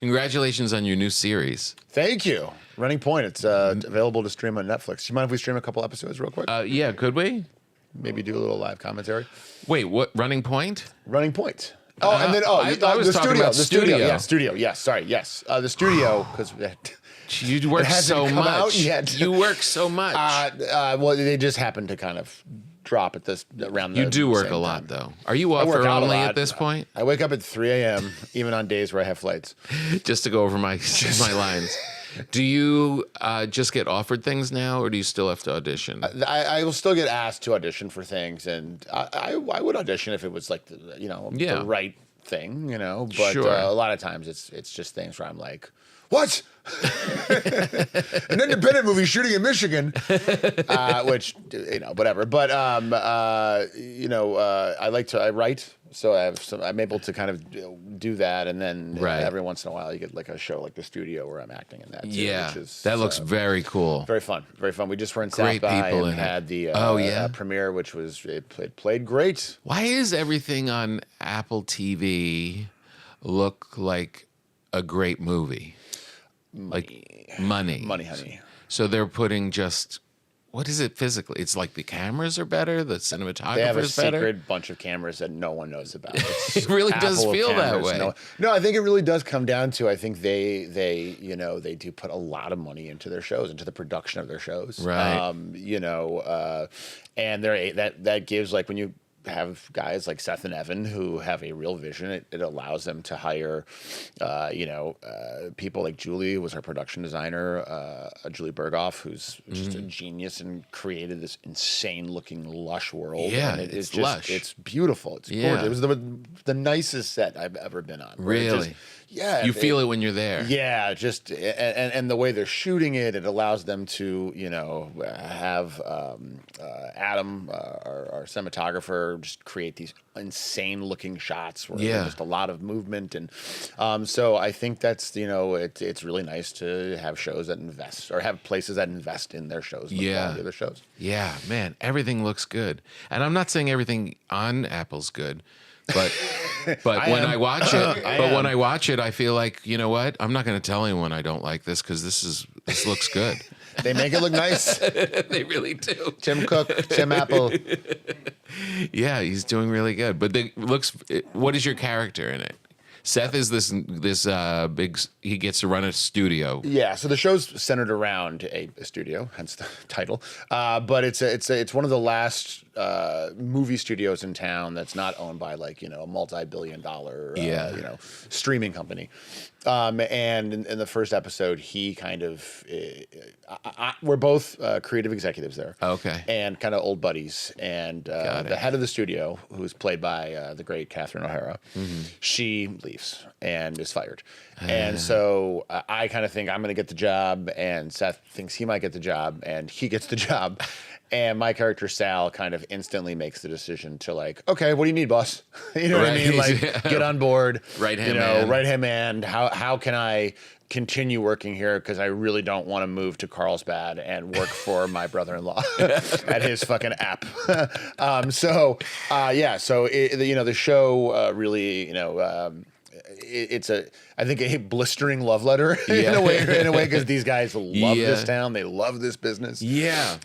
Congratulations on your new series. Thank you. Running Point. It's available to stream on Netflix. Do you mind if we stream a couple episodes real quick? Yeah, could we? Maybe do a little live commentary. Wait, what? Running Point? Running Point. Oh, and then I was talking about studio. Yeah, studio. Yes, sorry. Yes, the studio because you work so much. Out yet. You work so much. Well, they just happen to kind of drop at this around. You do work a lot, though. Are you off early at this point? I wake up at 3 a.m. even on days where I have flights. Just to go over my lines. Do you just get offered things now, or do you still have to audition? I will still get asked to audition for things, and I would audition if it was like the right thing, But Sure. A lot of times it's just things where I'm like, what? An independent movie shooting in Michigan, which whatever. But I write. So I'm able to kind of do that, and then every once in a while you get like a show like The Studio where I'm acting in that too. Yeah, which is, that looks very cool. Very fun, very fun. We just were in Great South by people and in had the premiere, which was it played great. Why is everything on Apple TV look like a great movie? Like money, honey. So they're putting just. What is it physically? It's like the cameras are better, the cinematographer They have a is better. Secret bunch of cameras that no one knows about. It really does Apple feel that cameras, way. No, I think it really does come down to I think they do put a lot of money into their shows, into the production of their shows. Right. And that gives like when you have guys like Seth and Evan who have a real vision. It allows them to hire, people like Julie, who was our production designer, Julie Berghoff, who's just a genius and created this insane-looking, lush world. Yeah, and it's just, lush. It's beautiful. It's gorgeous. It was the nicest set I've ever been on. Really? You feel it when you're there. Yeah, just and the way they're shooting it, it allows them to have Adam, our cinematographer, just create these insane looking shots where there's just a lot of movement, and so I think that's it's really nice to have shows that invest or have places that invest in their shows. The quality of their shows. Yeah, man, everything looks good, and I'm not saying everything on Apple's good. But when I watch it, I feel like, you know what? I'm not going to tell anyone I don't like this because this looks good. They make it look nice. They really do. Tim Cook, Tim Apple. Yeah, he's doing really good. But what is your character in it? Seth is this big. He gets to run a studio. Yeah, so the show's centered around a studio, hence the title. But it's one of the last movie studios in town that's not owned by a multi-billion-dollar streaming company. And in the first episode, he kind of we're both creative executives there. Okay. And kind of old buddies. And the head of the studio, who's played by the great Catherine O'Hara, she leaves and is fired. And so I kind of think I'm going to get the job, and Seth thinks he might get the job, and he gets the job. And my character, Sal, kind of instantly makes the decision to okay, what do you need, boss? You know what I mean? Get on board. Right-hand man. Right-hand man. How can I continue working here? Because I really don't want to move to Carlsbad and work for my brother-in-law at his fucking app. So the show really, it's I think a blistering love letter in a way, because these guys love this town, they love this business,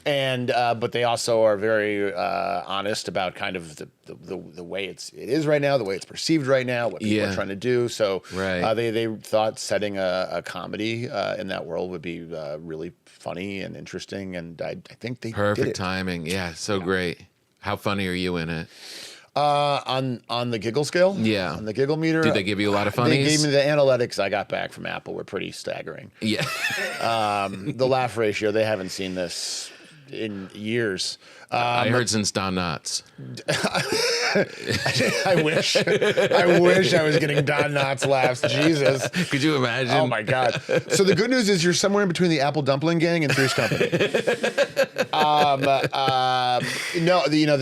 and but they also are very honest about kind of the way it is right now, the way it's perceived right now, what people are trying to do. So they thought setting a comedy in that world would be really funny and interesting, and I think they perfect did it. timing. So great. How funny are you in it? On the giggle scale? Yeah. On the giggle meter? Did they give you a lot of funnies? They gave me the analytics I got back from Apple were pretty staggering. Yeah. The laugh ratio, they haven't seen this in years. I heard since Don Knotts. I wish I was getting Don Knotts laughs. Jesus. Could you imagine? Oh, my God. So the good news is you're somewhere in between the Apple Dumpling Gang and Three's Company.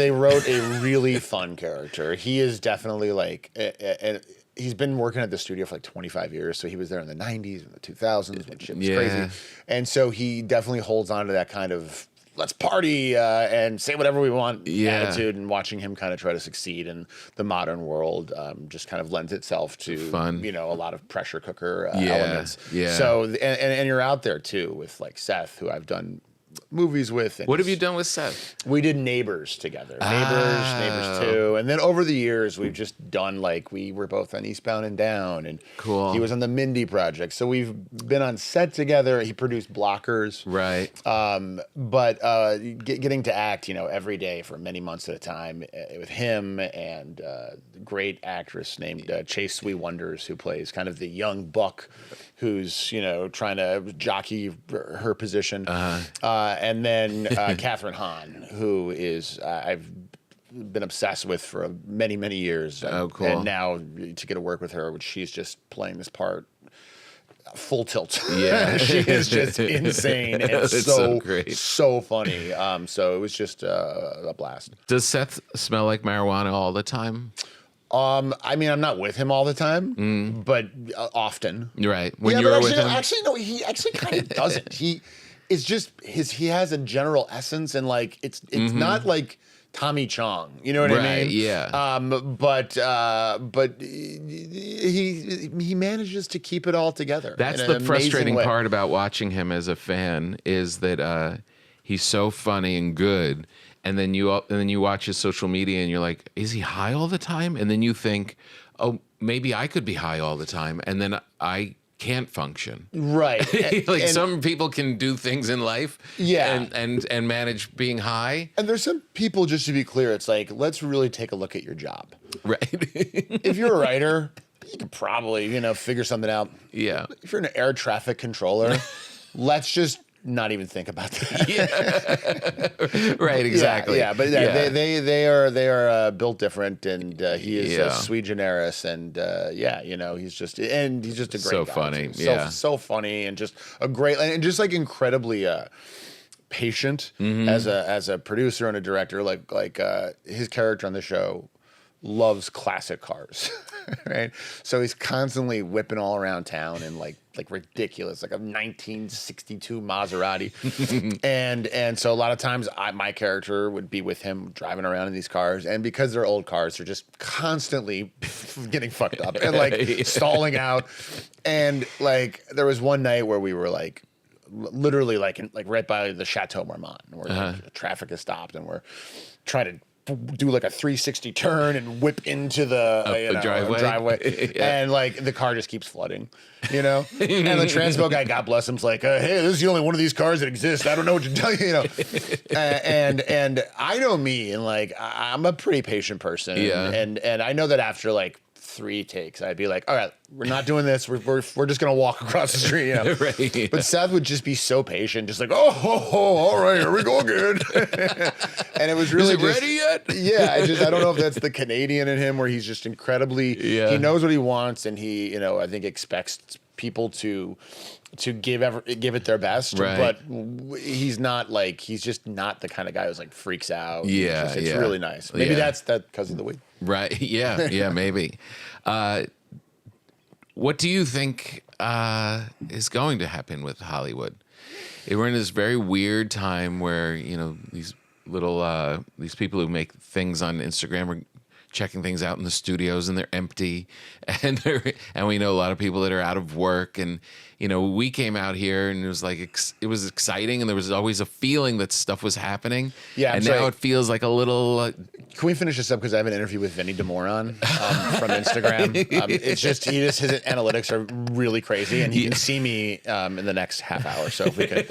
They wrote a really fun character. He is definitely he's been working at the studio for 25 years. So he was there in the 90s and the 2000s when shit was crazy. And so he definitely holds on to that kind of let's party and say whatever we want attitude, and watching him kind of try to succeed in the modern world just kind of lends itself to fun. You know, a lot of pressure cooker elements. Yeah. So and you're out there too with like Seth, who I've done movies with. And what have you done with Seth? We did Neighbors together. Neighbors 2. And then over the years, we've just done like, we were both on Eastbound and Down. And cool. He was on the Mindy Project. So we've been on set together. He produced Blockers. Right. But getting to act, you know, every day for many months at a time with him and a great actress named Chase Sweet Wonders, who plays kind of the young buck who's, you know, trying to jockey her position. And then Catherine Hahn, who is I've been obsessed with for many, many years. Oh, cool. And now to get to work with her, which she's just playing this part full tilt. Yeah. She is just insane and so great. So funny. So it was just a blast. Does Seth smell like marijuana all the time? I mean, I'm not with him all the time, but often. Right. When you were with him? Actually, no, he actually kind of doesn't. It's just he has a general essence, and like it's not like Tommy Chong, you know what I mean? Yeah. But he manages to keep it all together. That's the frustrating part about watching him as a fan, is that he's so funny and good, and then you watch his social media and you're like, is he high all the time? And then you think, oh, maybe I could be high all the time, and then I can't function. Right. Like some people can do things in life and manage being high. And there's some people, just to be clear, it's like, let's really take a look at your job. Right. If you're a writer, you could probably, you know, figure something out. Yeah. If you're an air traffic controller, let's just not even think about that. Yeah. Right, exactly. They are built different, and he is sui generis, and you know, he's just a great so guy. Funny. So funny, and just a great, and just like incredibly patient as a producer and a director. Like his character on the show loves classic cars, right? So he's constantly whipping all around town in like ridiculous, like a 1962 Maserati. and so a lot of times my character would be with him driving around in these cars, and because they're old cars, they're just constantly getting fucked up and like stalling out. And like there was one night where we were like literally like right by the Chateau Marmont, where like, traffic is stopped, and we're trying to do like a 360 turn and whip into the driveway. And like the car just keeps flooding, you know. And the transpo guy, God bless him, is like, hey, this is the only one of these cars that exists. I don't know what to tell you, you know. And I know me, and like I'm a pretty patient person, and I know that after like 3 takes, I'd be like, all right, we're not doing this. We're just gonna walk across the street, you know. Right. But Seth would just be so patient, just like, oh, all right, here we go again. And it was really ready yet? Yeah, I don't know if that's the Canadian in him, where he's just incredibly. He knows what he wants, and he, you know, I think expects people to give it their best. Right. But he's just not the kind of guy who's like freaks out. Yeah, it's really nice. Maybe that's because of the weed. Right. Yeah, maybe. What do you think is going to happen with Hollywood? We're in this very weird time where, you know, these little these people who make things on Instagram are checking things out in the studios, and they're empty, and we know a lot of people that are out of work, and you know, we came out here and it was like it was exciting, and there was always a feeling that stuff was happening. Yeah, and now it feels like a little. Can we finish this up, because I have an interview with Vinny DeMoron from Instagram. It's just his analytics are really crazy, and he can see me in the next half hour. So if we could.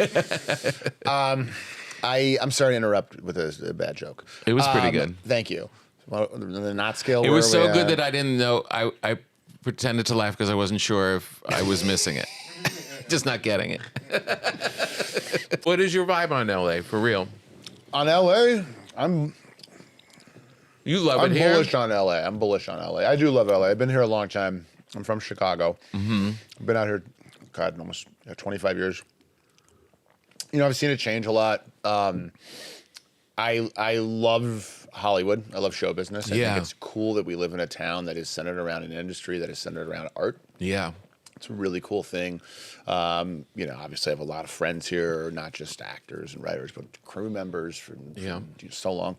I'm sorry to interrupt with a bad joke. It was pretty good. Thank you. Well, the not scale. It was so good that I didn't know. I pretended to laugh because I wasn't sure if I was missing it. Just not getting it. What is your vibe on LA, for real? On LA, You love it here? I'm bullish on LA. I do love LA. I've been here a long time. I'm from Chicago. I've been out here, God, almost 25 years. You know, I've seen it change a lot. I love Hollywood. I love show business. I think it's cool that we live in a town that is centered around an industry that is centered around art. Yeah. It's a really cool thing. You know, obviously I have a lot of friends here, not just actors and writers, but crew members from so long.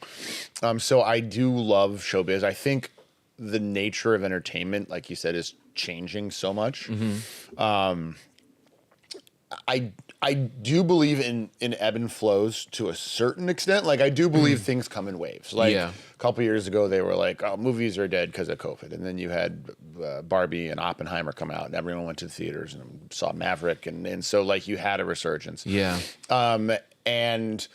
So I do love showbiz. I think the nature of entertainment, like you said, is changing so much. I do believe in ebb and flows to a certain extent. Like, I do believe things come in waves. Like, a couple years ago, they were like, oh, movies are dead because of COVID. And then you had Barbie and Oppenheimer come out, and everyone went to the theaters and saw Maverick. And so, like, you had a resurgence. Yeah. And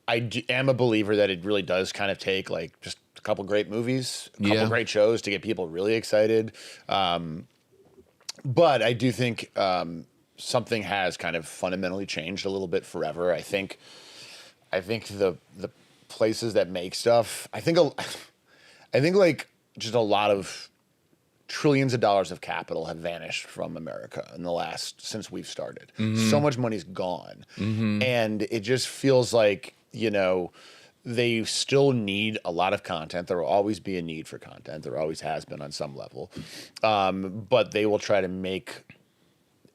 I am a believer that it really does kind of take, like, just a couple great movies, a couple great shows to get people really excited. But I do think... something has kind of fundamentally changed a little bit forever. I think the places that make stuff, I think like just a lot of trillions of dollars of capital have vanished from America in the last, since we've started. So much money's gone. And it just feels like, you know, they still need a lot of content. There will always be a need for content. There always has been on some level. But they will try to make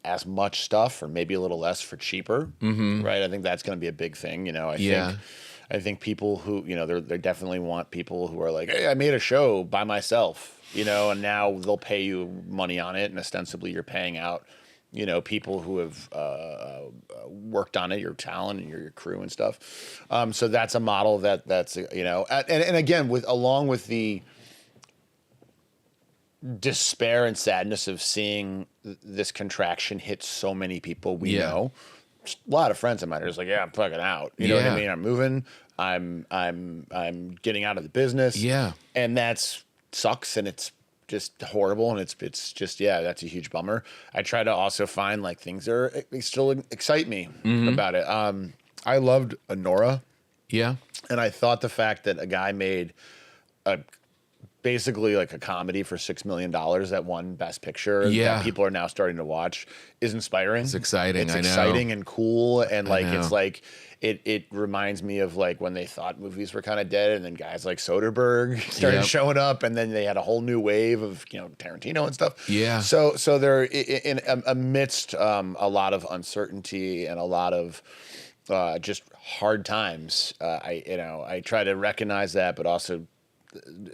as much stuff or maybe a little less for cheaper, right? I think that's going to be a big thing. You know, I think people who, you know, they definitely want people who are like, hey, I made a show by myself, you know, and now they'll pay you money on it, and ostensibly you're paying out, you know, people who have worked on it, your talent and your crew and stuff. So that's a model that's you know, and again, along with the despair and sadness of seeing this contraction hit so many people we know. Just a lot of friends of mine are just like, yeah, I'm fucking out. You know what I mean? I'm moving. I'm getting out of the business. Yeah. And that's sucks, and it's just horrible, and it's just that's a huge bummer. I try to also find like things that they still excite me about it. I loved Honora. Yeah. And I thought the fact that a guy made basically like a comedy for $6 million that won Best Picture that people are now starting to watch is inspiring. It's exciting. It's exciting and cool, and like it's like it reminds me of like when they thought movies were kind of dead, and then guys like Soderbergh started showing up, and then they had a whole new wave of, you know, Tarantino and stuff. Yeah. So they're amidst a lot of uncertainty and a lot of just hard times. I try to recognize that, but also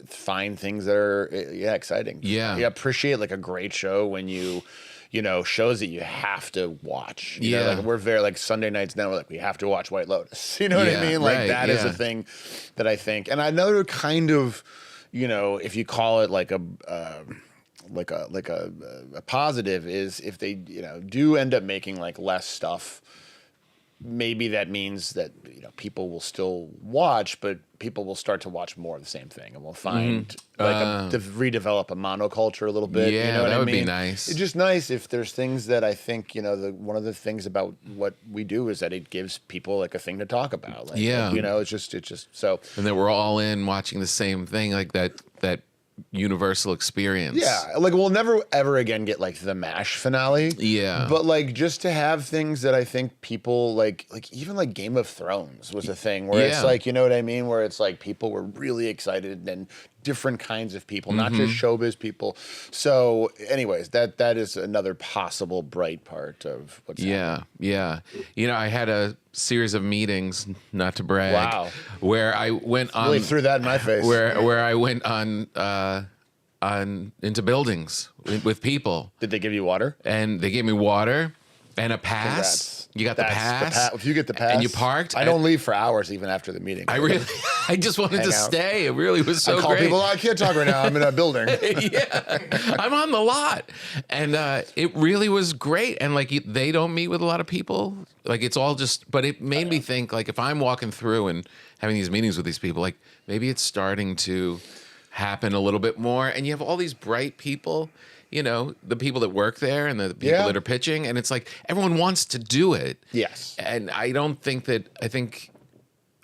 find things that are exciting. Yeah. You appreciate like a great show when you know, shows that you have to watch. You know, like we're very like Sunday nights now, we're like, we have to watch White Lotus. You know what I mean? Like that is a thing that I think. And another kind of, you know, if you call it like a positive is if they, you know, do end up making like less stuff, maybe that means that, you know, people will still watch, but people will start to watch more of the same thing, and we'll find to redevelop a monoculture a little bit. Yeah, you know what that would I mean? Be nice. It's just nice if there's things that I think, you know, one of the things about what we do is that it gives people like a thing to talk about. Like, you know, it's just so. And then we're all in watching the same thing, like that universal experience. Yeah, like we'll never ever again get like the MASH finale. Yeah, but like just to have things that I think people like even like Game of Thrones was a thing where it's like, you know what I mean, where it's like people were really excited, and different kinds of people, not just showbiz people. So anyways, that is another possible bright part of what's happening. Yeah. You know, I had a series of meetings, not to brag, where I went on, really threw that in my face, where I went on into buildings with people. Did they give you water? And they gave me water and a pass. Congrats. You got the pass. If you get the pass, and you parked. I don't leave for hours even after the meeting. I just wanted to stay. It really was so I call great. people, I can't talk right now. I'm in a building. I'm on the lot, and it really was great. And like they don't meet with a lot of people. Like it's all just. But it made me think. Like if I'm walking through and having these meetings with these people, like maybe it's starting to happen a little bit more. And you have all these bright people. You know, the people that work there and the people that are pitching. And it's like everyone wants to do it. Yes. And I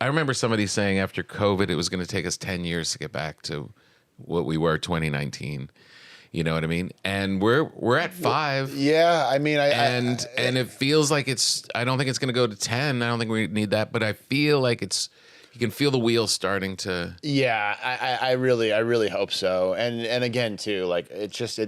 remember somebody saying after COVID, it was going to take us 10 years to get back to what we were 2019. You know what I mean? And we're at 5. Yeah. I mean, and it feels like I don't think it's going to go to 10. I don't think we need that. But I feel like you can feel the wheels starting to. Yeah, I really hope so. And again too, like it just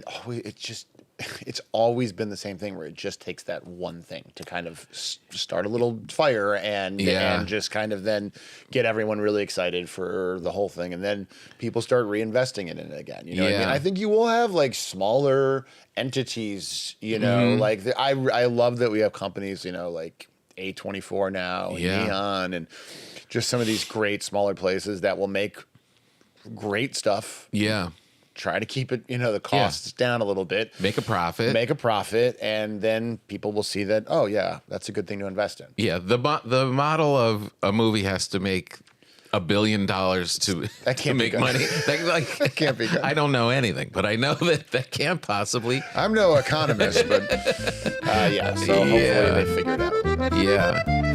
it's always been the same thing where it just takes that one thing to kind of start a little fire and just kind of then get everyone really excited for the whole thing. And then people start reinvesting in it again. You know what I mean? I think you will have like smaller entities, you know, like I love that we have companies, you know, like A24 now, and Neon, and just some of these great smaller places that will make great stuff. Yeah. Try to keep it, you know, the costs down a little bit. Make a profit. And then people will see that, oh, yeah, that's a good thing to invest in. Yeah, the model of a movie has to make $1 billion to make money. That can't be good. I don't know anything, but I know that can't possibly. I'm no economist, but so hopefully they figure it out. Yeah.